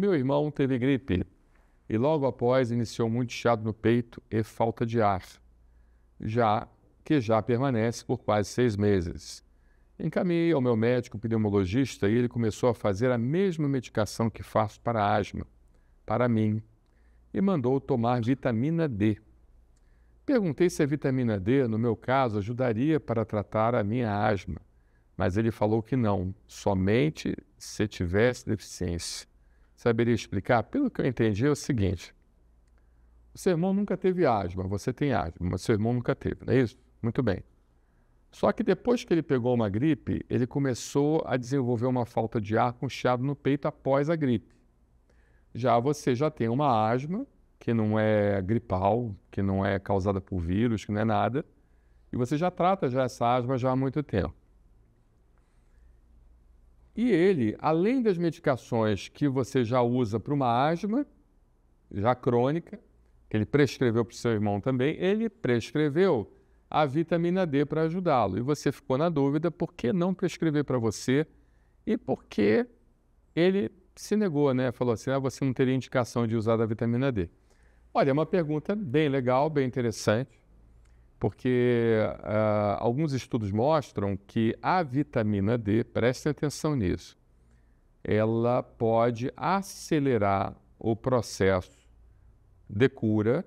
meu irmão teve gripe e logo após iniciou muito chiado no peito e falta de ar, já permanece por quase 6 meses. Encaminhei ao meu médico pneumologista e ele começou a fazer a mesma medicação que faço para a asma, para mim, e mandou tomar vitamina D. Perguntei se a vitamina D, no meu caso, ajudaria para tratar a minha asma, mas ele falou que não, somente se tivesse deficiência. Saberia explicar? Pelo que eu entendi é o seguinte: o seu irmão nunca teve asma, você tem asma, mas seu irmão nunca teve, não é isso? Muito bem. Só que depois que ele pegou uma gripe, ele começou a desenvolver uma falta de ar com chiado no peito após a gripe. Já você já tem uma asma, que não é gripal, que não é causada por vírus, que não é nada, e você já trata essa asma já há muito tempo. E ele, além das medicações que você já usa para uma asma, já crônica, que ele prescreveu para o seu irmão também, ele prescreveu a vitamina D para ajudá-lo. E você ficou na dúvida por que não prescrever para você e por que ele se negou, né? Falou assim, você não teria indicação de usar a vitamina D. Olha, é uma pergunta bem legal, bem interessante, porque alguns estudos mostram que a vitamina D, prestem atenção nisso, ela pode acelerar o processo de cura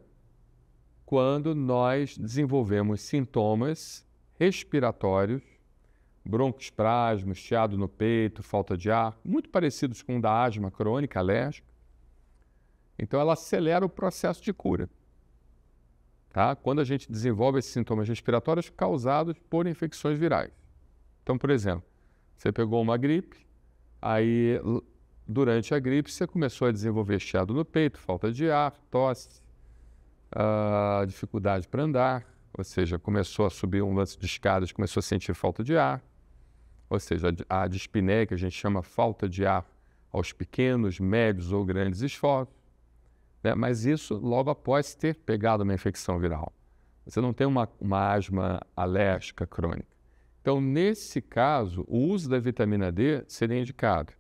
quando nós desenvolvemos sintomas respiratórios, broncoespasmo, chiado no peito, falta de ar, muito parecidos com o da asma crônica, alérgica. Então, ela acelera o processo de cura. Tá? Quando a gente desenvolve esses sintomas respiratórios causados por infecções virais. Então, por exemplo, você pegou uma gripe, aí durante a gripe você começou a desenvolver chiado no peito, falta de ar, tosse, dificuldade para andar, ou seja, começou a subir um lance de escadas, começou a sentir falta de ar, ou seja, a dispneia, que a gente chama falta de ar aos pequenos, médios ou grandes esforços, né? Mas isso logo após ter pegado uma infecção viral. Você não tem uma asma alérgica crônica. Então, nesse caso, o uso da vitamina D seria indicado,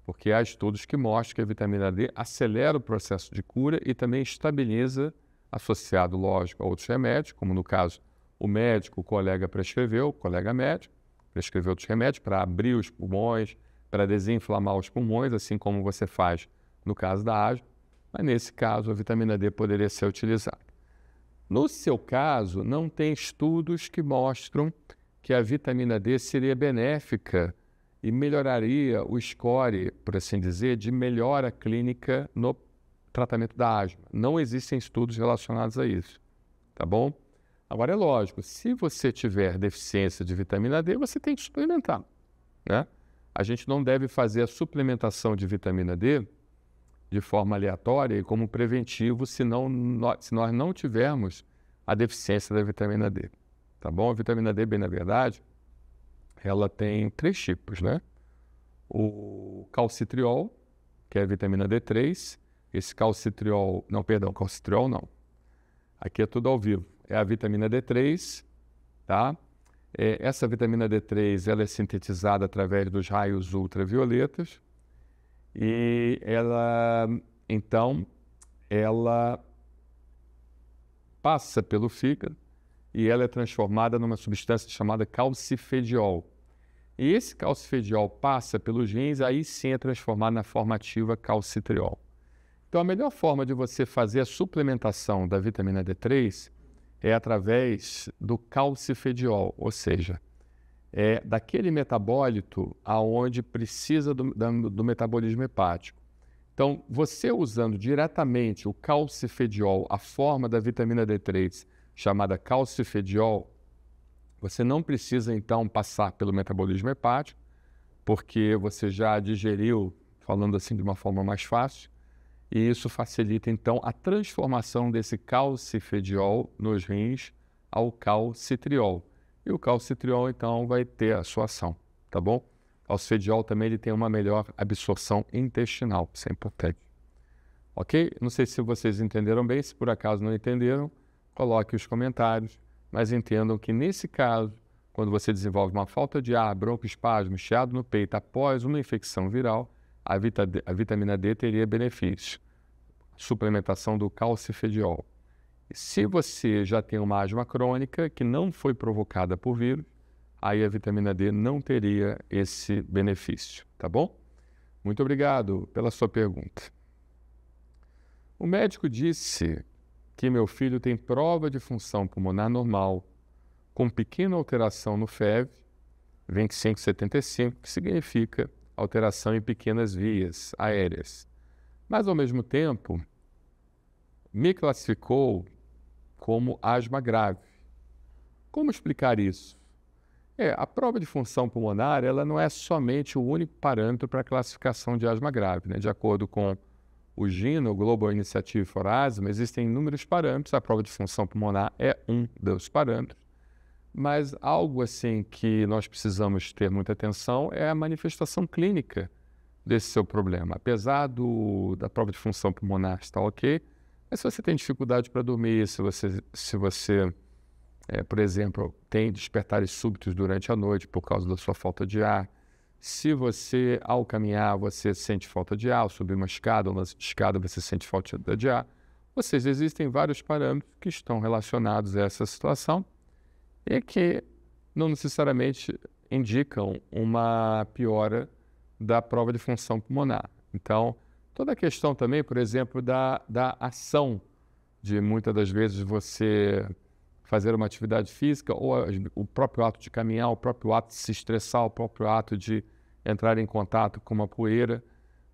porque há estudos que mostram que a vitamina D acelera o processo de cura e também estabiliza, associado, lógico, a outros remédios, como no caso o médico, o colega prescreveu, o colega médico, prescreveu outros remédios para abrir os pulmões, para desinflamar os pulmões, assim como você faz no caso da asma, mas nesse caso a vitamina D poderia ser utilizada. No seu caso, não tem estudos que mostram que a vitamina D seria benéfica e melhoraria o score, por assim dizer, de melhora clínica no tratamento da asma. Não existem estudos relacionados a isso, tá bom? Agora, é lógico, se você tiver deficiência de vitamina D, você tem que suplementar, né? A gente não deve fazer a suplementação de vitamina D de forma aleatória e como preventivo se nós não tivermos a deficiência da vitamina D, tá bom? A vitamina D, bem na verdade, ela tem 3 tipos, né? O calcitriol, que é a vitamina D3, esse calcitriol não. Aqui é tudo ao vivo. É a vitamina D3, tá? Essa vitamina D3, ela é sintetizada através dos raios ultravioletas e ela passa pelo fígado e ela é transformada numa substância chamada calcifediol. E esse calcifediol passa pelos rins, aí sim é transformado na forma ativa calcitriol. Então, a melhor forma de você fazer a suplementação da vitamina D3 é através do calcifediol, ou seja, é daquele metabólito aonde precisa do metabolismo hepático. Então, você usando diretamente o calcifediol, a forma da vitamina D3, chamada calcifediol, você não precisa, então, passar pelo metabolismo hepático, porque você já digeriu, falando assim de uma forma mais fácil, e isso facilita, então, a transformação desse calcifediol nos rins ao calcitriol. E o calcitriol, então, vai ter a sua ação, tá bom? O calcifediol também ele tem uma melhor absorção intestinal, isso é importante. Ok? Não sei se vocês entenderam bem, se por acaso não entenderam, coloque os comentários, mas entendam que nesse caso, quando você desenvolve uma falta de ar, broncoespasmo, chiado no peito após uma infecção viral, a vitamina D teria benefícios. Suplementação do calcifediol. Se você já tem uma asma crônica que não foi provocada por vírus, aí a vitamina D não teria esse benefício, tá bom? Muito obrigado pela sua pergunta. O médico disse que meu filho tem prova de função pulmonar normal, com pequena alteração no FEV, 25/75, que significa alteração em pequenas vias aéreas. Mas, ao mesmo tempo, me classificou como asma grave. Como explicar isso? A prova de função pulmonar ela não é somente o único parâmetro para a classificação de asma grave, né? De acordo com o GINA, o Global Initiative for Asthma, existem inúmeros parâmetros, a prova de função pulmonar é um dos parâmetros, mas algo assim que nós precisamos ter muita atenção é a manifestação clínica desse seu problema. Apesar da prova de função pulmonar estar ok, mas se você tem dificuldade para dormir, se você por exemplo, tem despertares súbitos durante a noite por causa da sua falta de ar, se você, ao caminhar, você sente falta de ar, ao subir uma escada, ou uma escada, você sente falta de ar, ou seja, existem vários parâmetros que estão relacionados a essa situação e que não necessariamente indicam uma piora da prova de função pulmonar. Então, toda a questão também, por exemplo, da ação de muitas das vezes você fazer uma atividade física ou o próprio ato de caminhar, o próprio ato de se estressar, o próprio ato de entrar em contato com uma poeira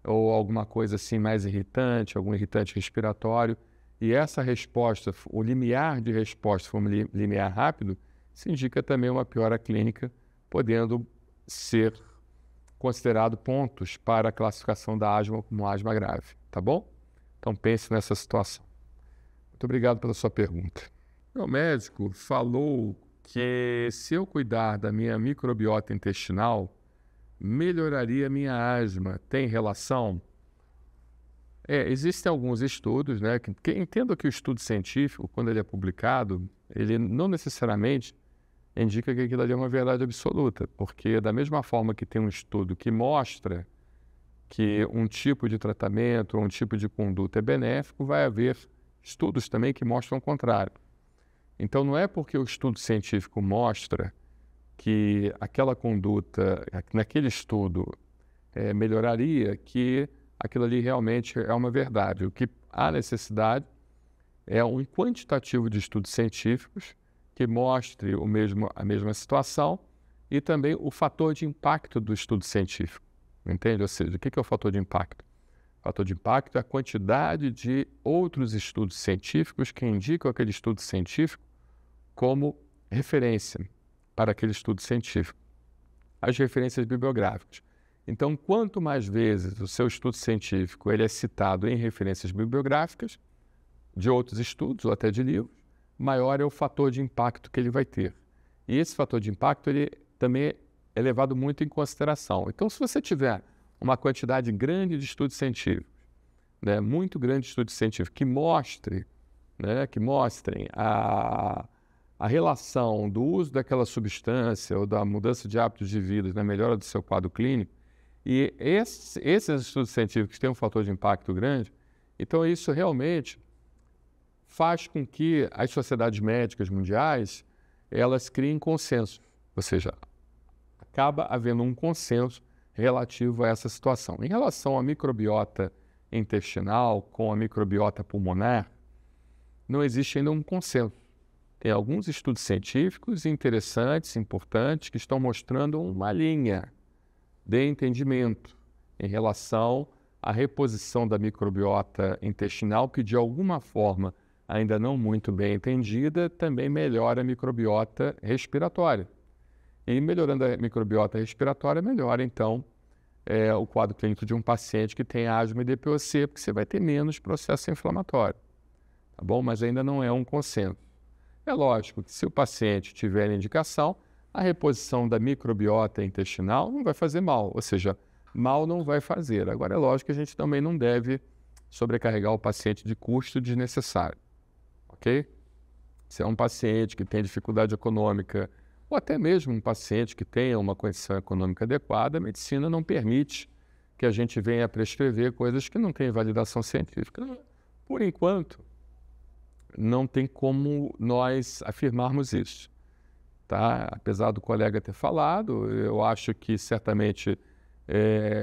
ou alguma coisa assim mais irritante, algum irritante respiratório. E essa resposta, o limiar de resposta for um limiar rápido, isso indica também uma piora clínica, podendo ser considerado pontos para a classificação da asma como asma grave, tá bom? Então pense nessa situação. Muito obrigado pela sua pergunta. Meu médico falou que se eu cuidar da minha microbiota intestinal, melhoraria a minha asma. Tem relação? Existem alguns estudos, né? Que entendo que o estudo científico, quando ele é publicado, ele não necessariamente indica que aquilo ali é uma verdade absoluta, porque da mesma forma que tem um estudo que mostra que um tipo de tratamento ou um tipo de conduta é benéfico, vai haver estudos também que mostram o contrário. Então, não é porque o estudo científico mostra que aquela conduta, naquele estudo, melhoraria, que aquilo ali realmente é uma verdade. O que há necessidade é um quantitativo de estudos científicos que mostre a mesma situação e também o fator de impacto do estudo científico. Entende? Ou seja, o que é o fator de impacto? O fator de impacto é a quantidade de outros estudos científicos que indicam aquele estudo científico como referência para aquele estudo científico. As referências bibliográficas. Então, quanto mais vezes o seu estudo científico ele é citado em referências bibliográficas de outros estudos ou até de livros, maior é o fator de impacto que ele vai ter. E esse fator de impacto ele também é levado muito em consideração. Então, se você tiver uma quantidade grande de estudos científicos, né, muito grande de estudos científicos, que mostrem a relação do uso daquela substância ou da mudança de hábitos de vida na melhora do seu quadro clínico, e esses estudos científicos têm um fator de impacto grande, então isso realmente faz com que as sociedades médicas mundiais elas criem consenso, ou seja, acaba havendo um consenso relativo a essa situação. Em relação à microbiota intestinal com a microbiota pulmonar, não existe ainda um consenso. Tem alguns estudos científicos interessantes, importantes, que estão mostrando uma linha de entendimento em relação à reposição da microbiota intestinal, que de alguma forma, ainda não muito bem entendida, também melhora a microbiota respiratória. E melhorando a microbiota respiratória, melhora então o quadro clínico de um paciente que tem asma e DPOC, porque você vai ter menos processo inflamatório, tá bom? Mas ainda não é um consenso. É lógico que se o paciente tiver indicação, a reposição da microbiota intestinal não vai fazer mal, ou seja, mal não vai fazer. Agora, é lógico que a gente também não deve sobrecarregar o paciente de custo desnecessário, ok? Se é um paciente que tem dificuldade econômica, ou até mesmo um paciente que tenha uma condição econômica adequada, a medicina não permite que a gente venha a prescrever coisas que não têm validação científica. Por enquanto, não tem como nós afirmarmos isso, tá? Apesar do colega ter falado, eu acho que certamente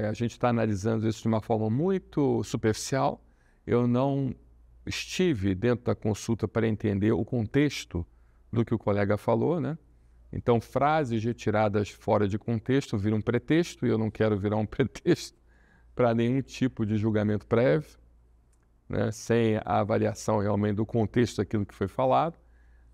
a gente está analisando isso de uma forma muito superficial. Eu não estive dentro da consulta para entender o contexto do que o colega falou, né? Então, frases retiradas fora de contexto viram um pretexto, e eu não quero virar um pretexto para nenhum tipo de julgamento prévio, né? Sem a avaliação realmente do contexto daquilo que foi falado.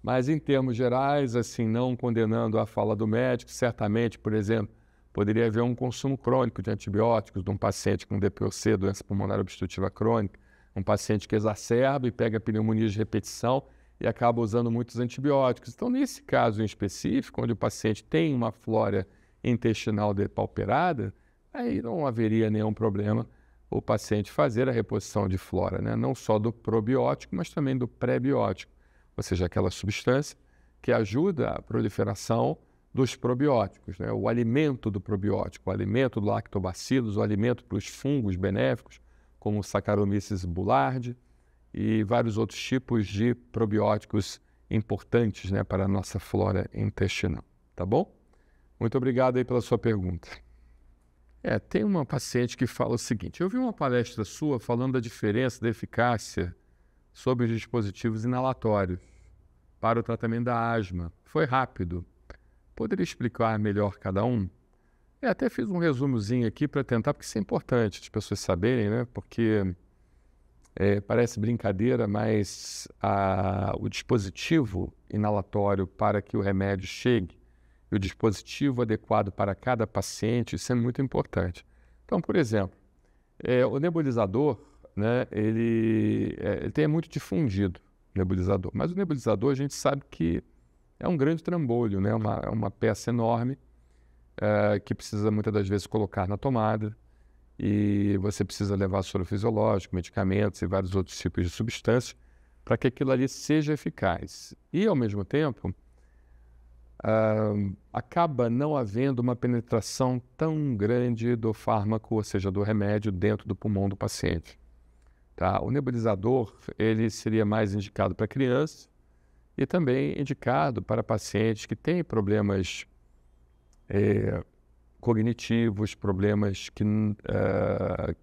Mas, em termos gerais, assim, não condenando a fala do médico, certamente, por exemplo, poderia haver um consumo crônico de antibióticos de um paciente com DPOC, doença pulmonar obstrutiva crônica, um paciente que exacerba e pega pneumonia de repetição e acaba usando muitos antibióticos. Então, nesse caso em específico, onde o paciente tem uma flora intestinal depauperada, aí não haveria nenhum problema o paciente fazer a reposição de flora, né? Não só do probiótico, mas também do pré-biótico, ou seja, aquela substância que ajuda a proliferação dos probióticos, né? O alimento do probiótico, o alimento do lactobacillus, o alimento para os fungos benéficos, como o Saccharomyces boulardii, e vários outros tipos de probióticos importantes, né, para a nossa flora intestinal. Tá bom? Muito obrigado aí pela sua pergunta. Tem uma paciente que fala o seguinte: eu vi uma palestra sua falando da diferença da eficácia sobre os dispositivos inalatórios para o tratamento da asma. Foi rápido. Poderia explicar melhor cada um? Até fiz um resumozinho aqui para tentar, porque isso é importante as pessoas saberem, né? Porque parece brincadeira, mas o dispositivo inalatório para que o remédio chegue e o dispositivo adequado para cada paciente, isso é muito importante. Então, por exemplo, o nebulizador, né, ele é muito difundido, o nebulizador. Mas o nebulizador, a gente sabe que é um grande trambolho, né, uma peça enorme que precisa muitas das vezes colocar na tomada, e você precisa levar soro fisiológico, medicamentos e vários outros tipos de substâncias para que aquilo ali seja eficaz. E, ao mesmo tempo, acaba não havendo uma penetração tão grande do fármaco, ou seja, do remédio, dentro do pulmão do paciente. Tá? O nebulizador, ele seria mais indicado para crianças e também indicado para pacientes que têm problemas cognitivos, problemas que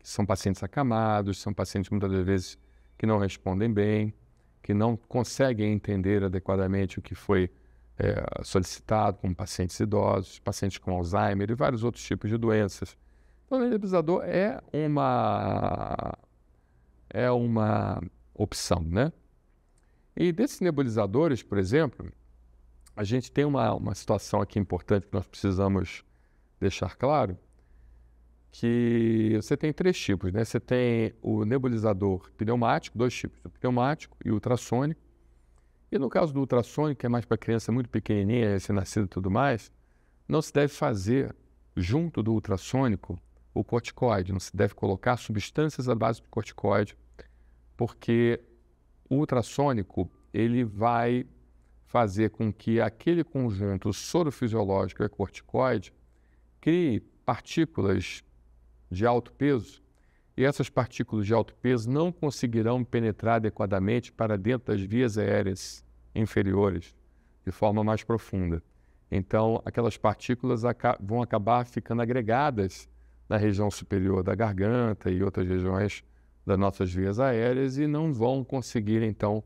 são pacientes acamados, são pacientes muitas das vezes que não respondem bem, que não conseguem entender adequadamente o que foi solicitado, como pacientes idosos, pacientes com Alzheimer e vários outros tipos de doenças. Então, o nebulizador é uma opção, né? E desses nebulizadores, por exemplo, a gente tem uma situação aqui importante que nós precisamos deixar claro, que você tem 3 tipos, né? Você tem o nebulizador pneumático, 2 tipos, o pneumático e o ultrassônico. E no caso do ultrassônico, que é mais para criança muito pequenininha, recém-nascida e tudo mais, não se deve fazer, junto do ultrassônico, o corticoide. Não se deve colocar substâncias à base de corticoide, porque o ultrassônico, ele vai fazer com que aquele conjunto soro fisiológico e corticoide crie partículas de alto peso, e essas partículas de alto peso não conseguirão penetrar adequadamente para dentro das vias aéreas inferiores de forma mais profunda. Então, aquelas partículas vão acabar ficando agregadas na região superior da garganta e outras regiões das nossas vias aéreas e não vão conseguir, então,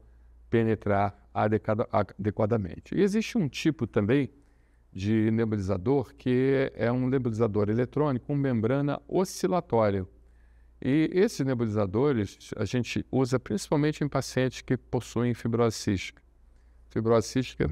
penetrar adequadamente. E existe um tipo também de nebulizador que é um nebulizador eletrônico com membrana oscilatória. E esses nebulizadores a gente usa principalmente em pacientes que possuem fibrose cística. Fibrose cística,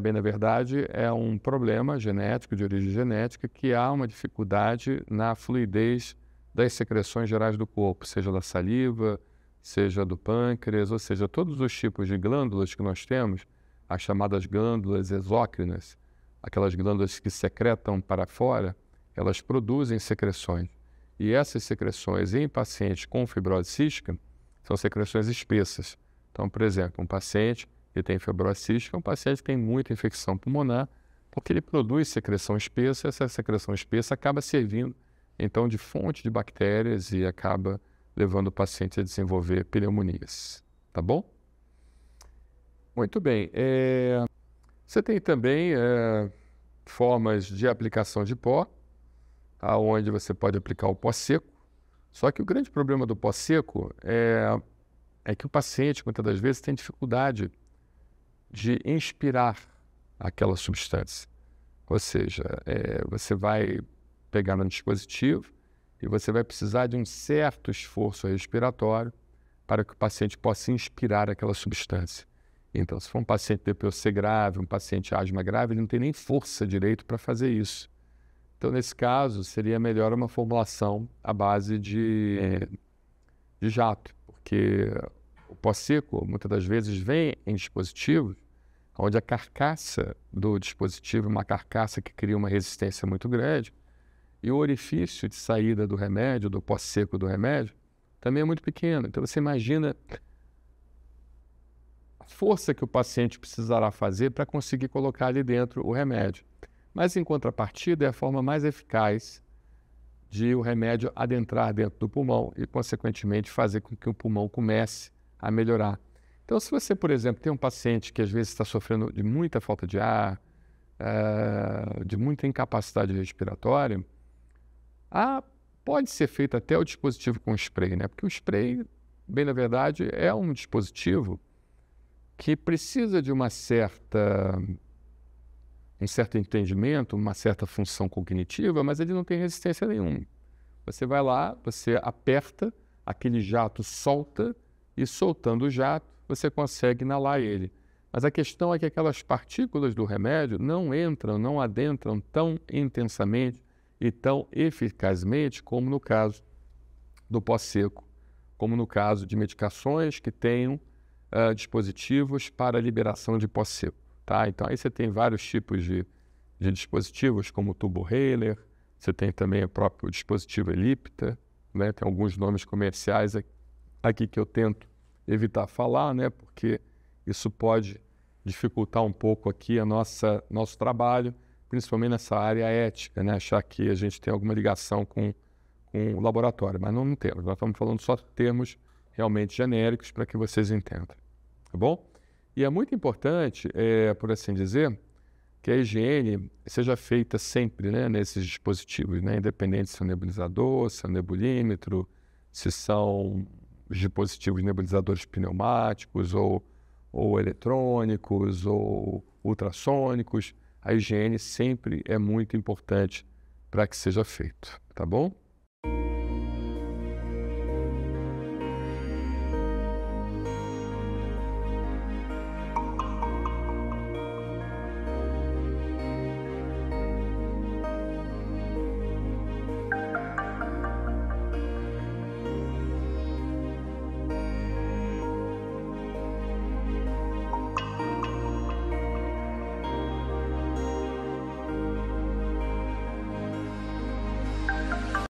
bem na verdade, é um problema genético, de origem genética, que há uma dificuldade na fluidez das secreções gerais do corpo, seja da saliva, seja do pâncreas, ou seja, todos os tipos de glândulas que nós temos, as chamadas glândulas exócrinas, aquelas glândulas que secretam para fora, elas produzem secreções. E essas secreções em pacientes com fibrose cística são secreções espessas. Então, por exemplo, um paciente que tem fibrose cística é um paciente que tem muita infecção pulmonar, porque ele produz secreção espessa, e essa secreção espessa acaba servindo então de fonte de bactérias e acaba levando o paciente a desenvolver pneumonias, tá bom? Muito bem. Você tem também formas de aplicação de pó, aonde você pode aplicar o pó seco. Só que o grande problema do pó seco é que o paciente, muitas das vezes, tem dificuldade de inspirar aquela substância. Ou seja, você vai pegar no dispositivo e você vai precisar de um certo esforço respiratório para que o paciente possa inspirar aquela substância. Então, se for um paciente DPOC grave, um paciente asma grave, ele não tem nem força direito para fazer isso. Então, nesse caso, seria melhor uma formulação à base de jato, porque o pó seco, muitas das vezes, vem em dispositivos onde a carcaça do dispositivo é uma carcaça que cria uma resistência muito grande e o orifício de saída do remédio, do pó seco do remédio, também é muito pequeno. Então, você imagina a força que o paciente precisará fazer para conseguir colocar ali dentro o remédio. Mas, em contrapartida, é a forma mais eficaz de o remédio adentrar dentro do pulmão e, consequentemente, fazer com que o pulmão comece a melhorar. Então, se você, por exemplo, tem um paciente que às vezes está sofrendo de muita falta de ar, de muita incapacidade respiratória, pode ser feito até o dispositivo com spray, né? Porque o spray, bem na verdade, é um dispositivo que precisa de um certo entendimento, uma certa função cognitiva, mas ele não tem resistência nenhuma. Você vai lá, você aperta, aquele jato solta, e soltando o jato, você consegue inalar ele. Mas a questão é que aquelas partículas do remédio não adentram tão intensamente e tão eficazmente como no caso do pó seco, como no caso de medicações que tenham dispositivos para liberação de pó seco. Tá? Então, aí você tem vários tipos de dispositivos, como o turbohaler, você tem também o próprio dispositivo Ellipta, né? Tem alguns nomes comerciais aqui que eu tento evitar falar, né? Porque isso pode dificultar um pouco aqui nosso trabalho, principalmente nessa área ética, né? Achar que a gente tem alguma ligação com o laboratório, mas não temos. Nós estamos falando só de termos realmente genéricos para que vocês entendam, tá bom? E é muito importante, por assim dizer, que a higiene seja feita sempre, né, nesses dispositivos, né, independente se é um nebulizador, se é um nebulímetro, se são dispositivos nebulizadores pneumáticos ou eletrônicos ou ultrassônicos, a higiene sempre é muito importante para que seja feito, tá bom?